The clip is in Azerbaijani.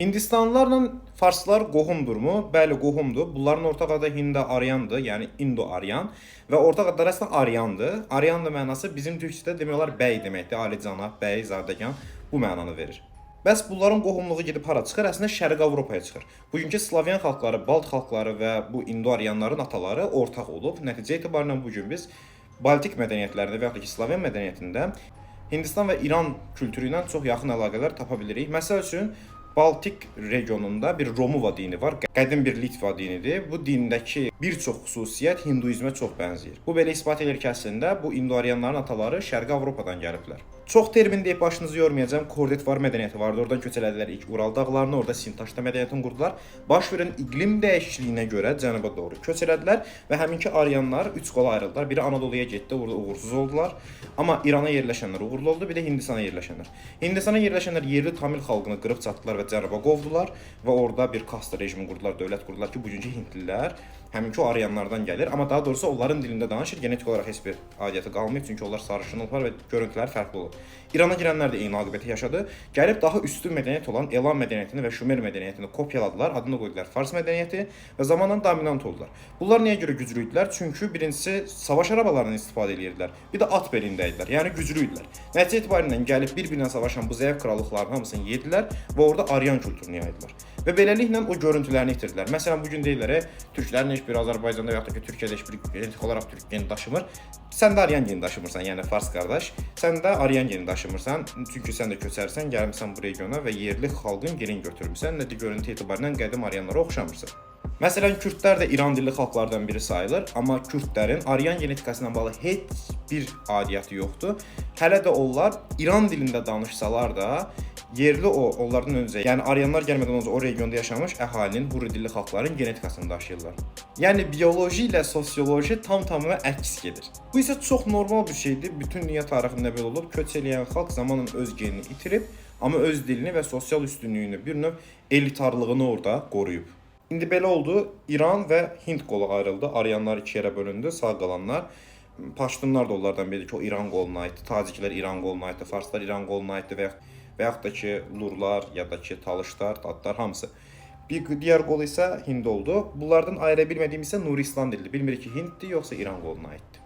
Hindistanlılarla farslar qohumdurmu? Bəli, qohumdur. Bunların ortaq adı Hindo-Aryandır, yəni Indo-Aryan və ortaq adları əslində Aryandır. Aryan da mənası bizim türkçədə demək olar bəy deməkdir. Alicənab, bəy, zadəgan bu mənanı verir. Bəs bunların qohumluğu gedib hara çıxır? Əslində Şərqi Avropaya çıxır. Bugünkü Slavyan xalqları, Balt xalqları və bu Indo-Aryanların ataları ortaq olub. Nəticə etibarilə bu gün biz Baltik mədəniyyətlərində və yaxud da ki, Slavyan mədəniyyətində Hindistan və İran kültürü ilə çox yaxın əlaqələr tapa bilirik. Məsəl üçün, Baltik regionunda bir Romuva dini var. Qədim bir Litva dinidir. Bu dindəki bir çox xüsusiyyət Hinduizmə çox bənzəyir. Bu belə isbat edir ki, əslində bu Indo-Aryanların ataları Şərqi Avropadan gəliblər. Çox termin deyib başınızı yormayacağım. Kordetvar mədəniyyəti vardı. Oradan köç elədilər ilk Ural dağlarını, orada Sintaşta mədəniyyətini qurdular. Baş verən iqlim dəyişikliyinə görə cənuba doğru köç elədilər və həminki Aryanlar üç qola ayrıldılar. Biri Anadoluya getdi, orada uğursuz oldular. Amma İrana yerləşənlər uğurlu oldu, bir də Hindistana yerləşənlər. Hindistana yerləşənlər yerli Tamil xalqını qırıb çatdılar və cənuba qovdular və orada bir kasta rejimi qurdular, dövlət qurdular ki, bugünkü hindlilər həminki o Aryanlardan gəlir, amma daha doğrusu onların dilində danışır, genetik olaraq heç bir aidiyyəti qalmayıb, çünki onlar sarışınlıqlar və görüntüləri fərqli olur. İrana girənlər də eyni aqibəti yaşadı. Gəlib daha üstün mədəniyyət olan Elam mədəniyyətini və Şumer mədəniyyətini kopyaladılar, adını qoydular Fars mədəniyyəti və zamanla dominant oldular. Bunlar niyə görə güclü idilər? Çünki birincisi savaş arabalarından istifadə edirdilər, bir də at belində idilər, yəni güclü idilər. Nəticə etibarilə gəlib bir-birinə savaşan bu zəif krallıqların hamısını yedilər və orada Aryan kültürünü yaydılar. Və beləliklə o görüntülərini itirdilər. Məsələn, bugün deyirlər, türklərin heç bir Azərbaycanda və yaxud da ki, Türkiyədə heç bir genetik olaraq türk geni daşımır. Sən də Aryan geni daşımırsan, yəni Fars qardaş. Sən də Aryan geni daşımırsan, çünki sən də köçərsən, gəlmisən bu regiona və yerli xalqın genini götürmüsən. Nəticə görüntü etibarilə qədim Aryanlara oxşamırsan. Məsələn, Kürdlər də İran dilli xalqlardan biri sayılır, amma Kürdlərin Aryan genetikası ilə bağlı heç bir aidiyyəti yoxdur. Hələ də onlar İran dilində danışsalar da, yerli onlardan öncə, yəni Aryanlar gəlmədən öncə o regionda yaşamış əhalinin, hurri dilli xalqların genetikasını daşıyırlar. Yəni bioloji ilə sosioloji tamamilə əks gedir. Bu isə çox normal bir şeydir. Bütün dünya tarixində belə olub. Köç eləyən xalq zamanla öz genini itirib, amma öz dilini və sosial üstünlüyünü, bir növ elitarlığını orada qoruyub. İndi belə oldu. İran və Hind qolu ayrıldı. Aryanlar iki yerə bölündü, sağ qalanlar. Paştunlar da onlardan biridir ki, o İran qoluna aiddir. Taciklər İran qoluna aiddir, Farslar İran qoluna aiddir və yaxud da ki, Lurlar, ya da ki, Talışlar, Tatlar hamısı. Bir digər qol isə Hind oldu. Bunlardan ayıra bilmədiyim isə Nuristan dildir. Bilmirik ki, Hinddir yoxsa İran qoluna aiddir.